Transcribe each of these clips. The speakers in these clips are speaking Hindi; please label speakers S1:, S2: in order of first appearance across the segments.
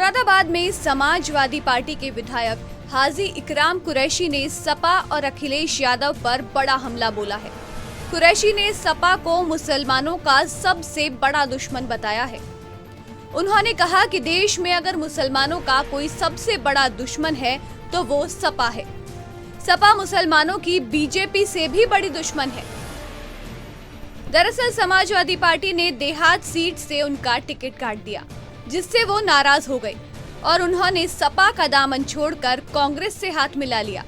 S1: मुरादाबाद में समाजवादी पार्टी के विधायक हाजी इकराम कुरैशी ने सपा और अखिलेश यादव पर बड़ा हमला बोला है। कुरैशी ने सपा को मुसलमानों का सबसे बड़ा दुश्मन बताया है। उन्होंने कहा कि देश में अगर मुसलमानों का कोई सबसे बड़ा दुश्मन है तो वो सपा है। सपा मुसलमानों की बीजेपी से भी बड़ी दुश्मन है। दरअसल समाजवादी पार्टी ने देहात सीट से उनका टिकट काट दिया, जिससे वो नाराज हो गए और उन्होंने सपा का दामन छोड़कर कांग्रेस से हाथ मिला लिया।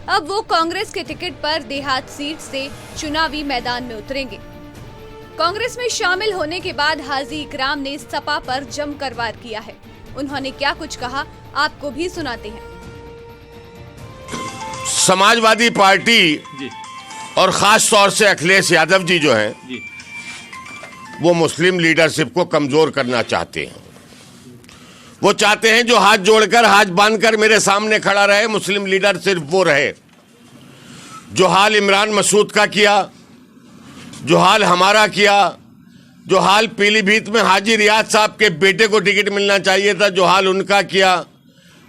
S1: अब वो कांग्रेस के टिकट पर देहात सीट से चुनावी मैदान में उतरेंगे। कांग्रेस में शामिल होने के बाद हाजी इकराम ने सपा पर जमकर वार किया है। उन्होंने क्या कुछ कहा, आपको भी सुनाते हैं।
S2: समाजवादी पार्टी
S3: जी।
S2: और खास तौर से अखिलेश यादव जी जो हैं
S3: जी।
S2: वो मुस्लिम लीडरशिप को कमजोर करना चाहते हैं। वो चाहते हैं जो हाथ जोड़कर हाथ बांधकर मेरे सामने खड़ा रहे, मुस्लिम लीडर सिर्फ वो रहे। जो हाल इमरान मसूद का किया, जो हाल हमारा किया, जो हाल पीलीभीत में हाजी रियाज साहब के बेटे को टिकट मिलना चाहिए था, जो हाल उनका किया,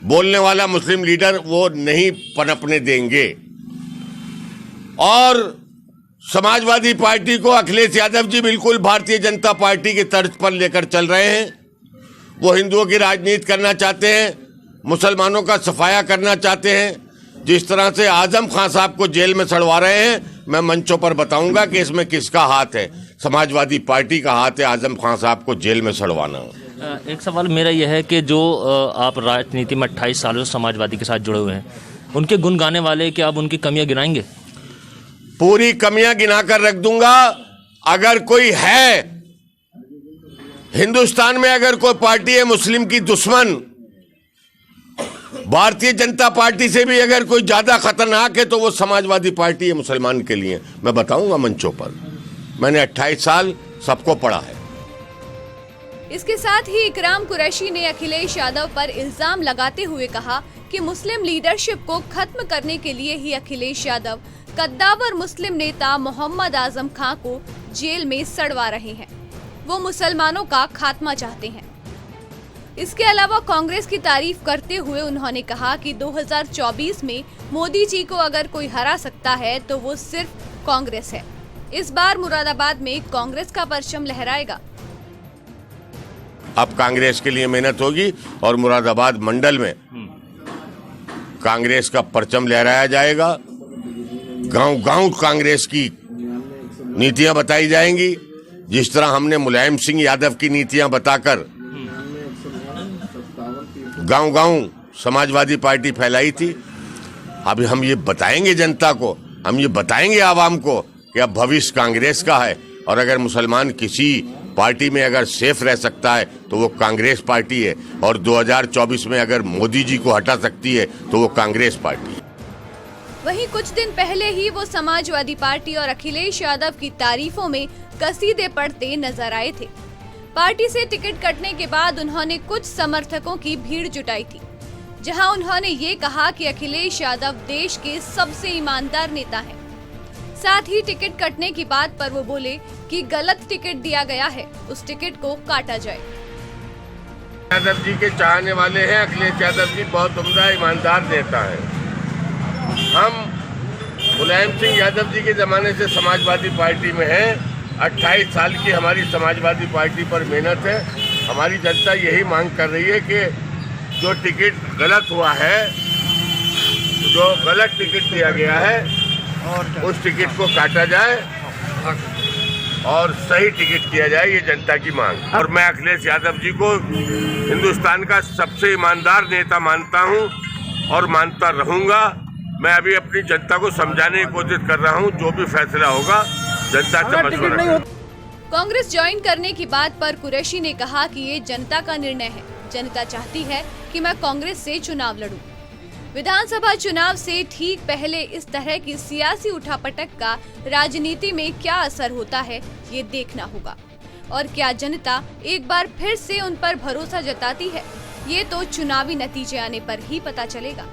S2: बोलने वाला मुस्लिम लीडर वो नहीं पनपने देंगे। और समाजवादी पार्टी को अखिलेश यादव जी बिल्कुल भारतीय जनता पार्टी की तर्ज पर लेकर चल रहे हैं। वो हिंदुओं की राजनीति करना चाहते हैं, मुसलमानों का सफाया करना चाहते हैं। जिस तरह से आजम खान साहब को जेल में सड़वा रहे हैं, मैं मंचों पर बताऊंगा कि इसमें किसका हाथ है। समाजवादी पार्टी का हाथ है आजम खान साहब को जेल में सड़वाना।
S3: एक सवाल मेरा यह है कि जो आप राजनीति में 28 सालों से समाजवादी के साथ जुड़े हुए हैं, उनके गुण गाने वाले, क्या आप उनकी कमियां गिनाएंगे?
S2: पूरी कमियां गिनाकर रख दूंगा। अगर कोई है हिंदुस्तान में, अगर कोई पार्टी है मुस्लिम की दुश्मन, भारतीय जनता पार्टी से भी अगर कोई ज्यादा खतरनाक है तो वो समाजवादी पार्टी है मुसलमान के लिए। मैं बताऊंगा मंचों पर। मैंने 28 साल सबको पढ़ा है।
S1: इसके साथ ही इकराम कुरैशी ने अखिलेश यादव पर इल्जाम लगाते हुए कहा कि मुस्लिम लीडरशिप को खत्म करने के लिए ही अखिलेश यादव कद्दावर मुस्लिम नेता मोहम्मद आजम खान को जेल में सड़वा रहे हैं। वो मुसलमानों का खात्मा चाहते हैं। इसके अलावा कांग्रेस की तारीफ करते हुए उन्होंने कहा कि 2024 में मोदी जी को अगर कोई हरा सकता है तो वो सिर्फ कांग्रेस है। इस बार मुरादाबाद में कांग्रेस का परचम लहराएगा।
S2: अब कांग्रेस के लिए मेहनत होगी और मुरादाबाद मंडल में कांग्रेस का परचम लहराया जाएगा। गांव-गांव कांग्रेस की नीतियां बताई जाएंगी। जिस तरह हमने मुलायम सिंह यादव की नीतियां बताकर गांव-गांव समाजवादी पार्टी फैलाई थी, अभी हम ये बताएंगे जनता को, हम ये बताएंगे आवाम को कि अब भविष्य कांग्रेस का है। और अगर मुसलमान किसी पार्टी में अगर सेफ रह सकता है तो वो कांग्रेस पार्टी है। और 2024 में अगर मोदी जी को हटा सकती है तो वो कांग्रेस पार्टी है।
S1: वहीं कुछ दिन पहले ही वो समाजवादी पार्टी और अखिलेश यादव की तारीफों में कसीदे पढ़ते नजर आए थे। पार्टी से टिकट कटने के बाद उन्होंने कुछ समर्थकों की भीड़ जुटाई थी, जहां उन्होंने ये कहा कि अखिलेश यादव देश के सबसे ईमानदार नेता हैं। साथ ही टिकट कटने की बात पर वो बोले कि गलत टिकट दिया गया है, उस टिकट को काटा जाए।
S2: यादव जी के चाहने वाले हैं। अखिलेश यादव जी बहुत उम्दा ईमानदार नेता है। हम मुलायम सिंह यादव जी के जमाने से समाजवादी पार्टी में हैं। 28 साल की हमारी समाजवादी पार्टी पर मेहनत है। हमारी जनता यही मांग कर रही है कि जो टिकट गलत हुआ है, जो गलत टिकट दिया गया है, उस टिकट को काटा जाए और सही टिकट किया जाए, ये जनता की मांग। और मैं अखिलेश यादव जी को हिंदुस्तान का सबसे ईमानदार नेता मानता हूँ और मानता रहूँगा। मैं अभी अपनी जनता को समझाने की कोशिश कर रहा हूँ। जो भी फैसला होगा जनता से मशवरा करें।
S1: कांग्रेस ज्वाइन करने की बात पर कुरैशी ने कहा कि ये जनता का निर्णय है। जनता चाहती है कि मैं कांग्रेस से चुनाव लड़ूं। विधानसभा चुनाव से ठीक पहले इस तरह की सियासी उठापटक का राजनीति में क्या असर होता है, ये देखना होगा। और क्या जनता एक बार फिर से उन पर भरोसा जताती है, ये तो चुनावी नतीजे आने पर ही पता चलेगा।